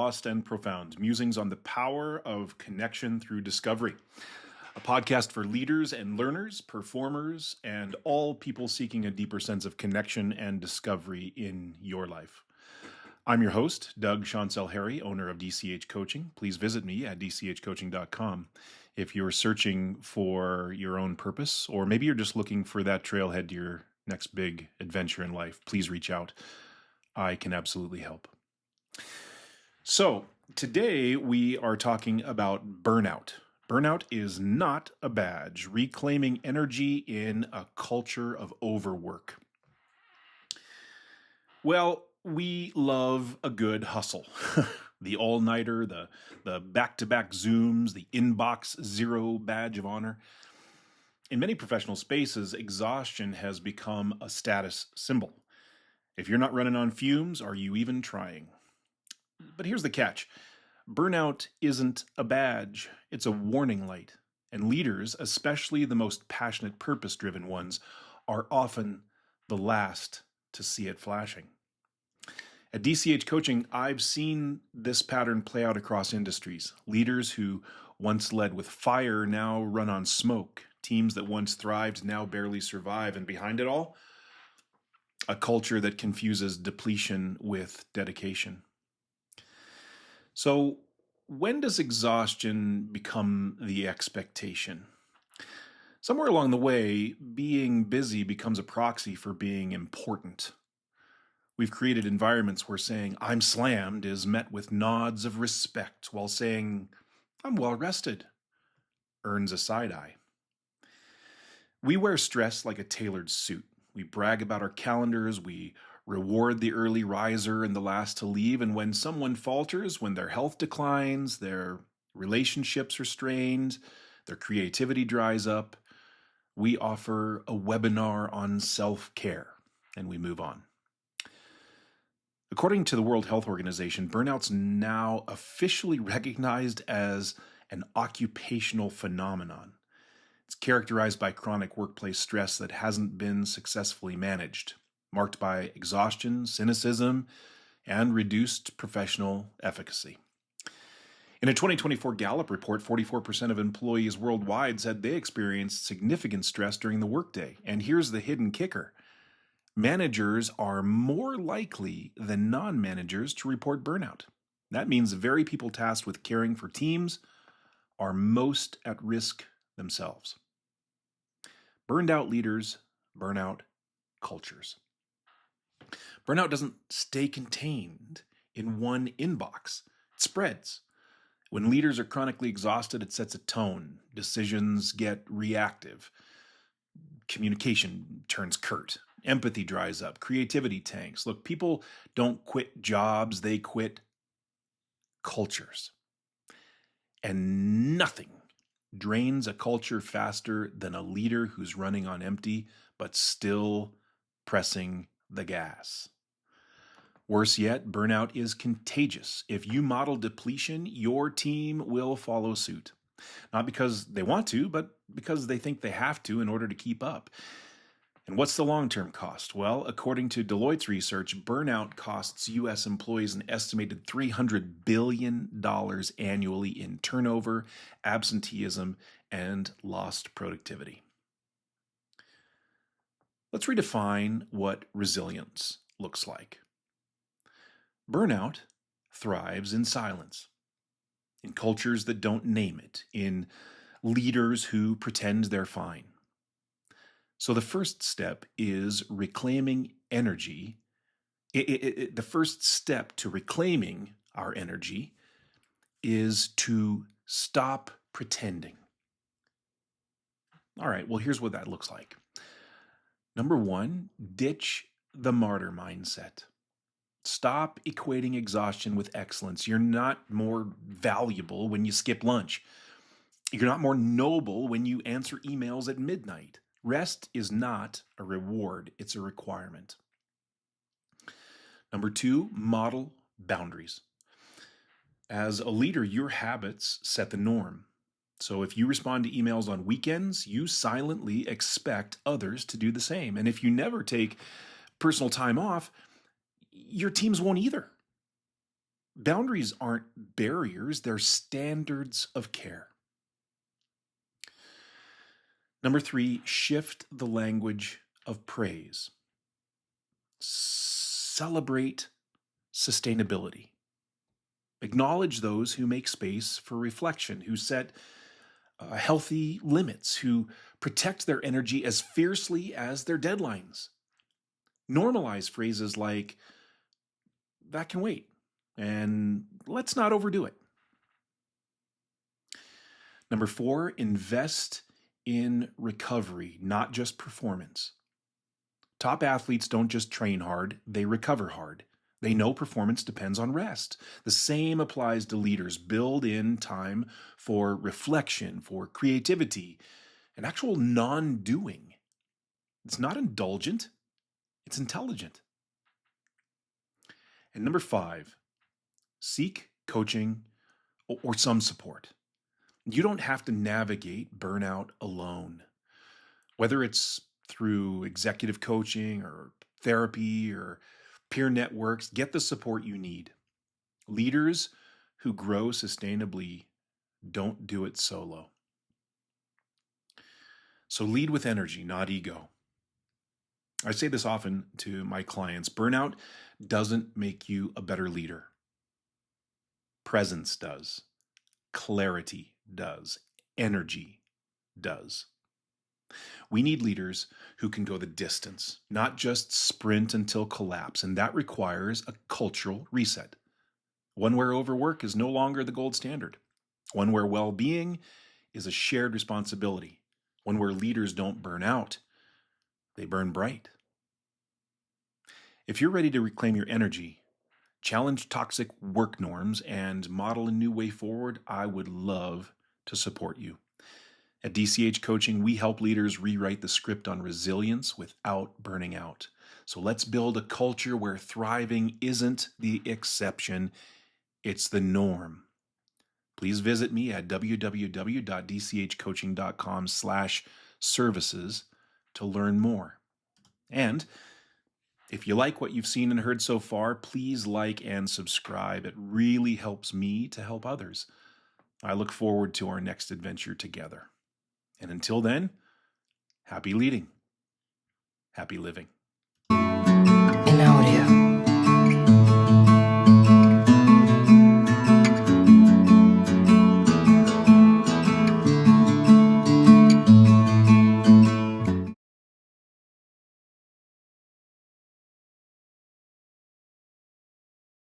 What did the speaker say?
Lost and Profound, musings on the power of connection through discovery. A podcast for leaders and learners, performers, and all people seeking a deeper sense of connection and discovery in your life. I'm your host, Doug Chancel Harry, owner of DCH Coaching. Please visit me at dchcoaching.com if you're searching for your own purpose, or maybe you're just looking for that trailhead to your next big adventure in life. Please reach out. I can absolutely help. So today we are talking about burnout. Burnout is not a badge, reclaiming energy in a culture of overwork. Well, we love a good hustle. The all-nighter, the back-to-back Zooms, the inbox zero badge of honor. In many professional spaces, exhaustion has become a status symbol. If you're not running on fumes, are you even trying? But here's the catch. Burnout isn't a badge, it's a warning light. And leaders, especially the most passionate, purpose-driven ones, are often the last to see it flashing. At DCH Coaching, I've seen this pattern play out across industries. Leaders who once led with fire now run on smoke. Teams that once thrived now barely survive. And behind it all, a culture that confuses depletion with dedication. So, when does exhaustion become the expectation? Somewhere along the way, being busy becomes a proxy for being important. We've created environments where saying, "I'm slammed," is met with nods of respect, while saying, "I'm well rested," earns a side eye. We wear stress like a tailored suit. We brag about our calendars, we reward the early riser and the last to leave, and when someone falters, when their health declines, their relationships are strained, their creativity dries up, we offer a webinar on self-care, and we move on. According to the World Health Organization, burnout's now officially recognized as an occupational phenomenon. It's characterized by chronic workplace stress that hasn't been successfully managed, marked by exhaustion, cynicism, and reduced professional efficacy. In a 2024 Gallup report, 44% of employees worldwide said they experienced significant stress during the workday. And here's the hidden kicker. Managers are more likely than non-managers to report burnout. That means the very people tasked with caring for teams are most at risk themselves. Burned out leaders, burnout cultures. Burnout doesn't stay contained in one inbox. It spreads. When leaders are chronically exhausted, it sets a tone. Decisions get reactive. Communication turns curt. Empathy dries up. Creativity tanks. Look, people don't quit jobs, they quit cultures. And nothing drains a culture faster than a leader who's running on empty, but still pressing the gas. Worse yet, burnout is contagious. If you model depletion, your team will follow suit. Not because they want to, but because they think they have to in order to keep up. And what's the long-term cost? Well, according to Deloitte's research, burnout costs U.S. employees an estimated $300 billion annually in turnover, absenteeism, and lost productivity. Let's redefine what resilience looks like. Burnout thrives in silence, in cultures that don't name it, in leaders who pretend they're fine. So the first step is reclaiming energy. The first step to reclaiming our energy is to stop pretending. All right, well, here's what that looks like. Number one, ditch the martyr mindset. Stop equating exhaustion with excellence. You're not more valuable when you skip lunch. You're not more noble when you answer emails at midnight. Rest is not a reward, it's a requirement. Number two, model boundaries. As a leader, your habits set the norm. So if you respond to emails on weekends, you silently expect others to do the same. And if you never take personal time off, your teams won't either. Boundaries aren't barriers, they're standards of care. Number 3, shift the language of praise. Celebrate sustainability. Acknowledge those who make space for reflection, who set healthy limits, who protect their energy as fiercely as their deadlines. Normalize phrases like, that can wait, and let's not overdo it. Number 4, invest in recovery, not just performance. Top athletes don't just train hard, they recover hard. They know performance depends on rest. The same applies to leaders. Build in time for reflection, for creativity, and actual non doing. It's not indulgent, it's intelligent. And number 5, seek coaching or some support. You don't have to navigate burnout alone. Whether it's through executive coaching or therapy or peer networks, get the support you need. Leaders who grow sustainably don't do it solo. So lead with energy, not ego. I say this often to my clients. Burnout doesn't make you a better leader. Presence does. Clarity does. Energy does. We need leaders who can go the distance, not just sprint until collapse, and that requires a cultural reset. One where overwork is no longer the gold standard. One where well-being is a shared responsibility. One where leaders don't burn out, they burn bright. If you're ready to reclaim your energy, challenge toxic work norms, and model a new way forward, I would love to support you. At DCH Coaching, we help leaders rewrite the script on resilience without burning out. So let's build a culture where thriving isn't the exception, it's the norm. Please visit me at www.dchcoaching.com/services to learn more. And if you like what you've seen and heard so far, please like and subscribe. It really helps me to help others. I look forward to our next adventure together. And until then, happy leading, happy living.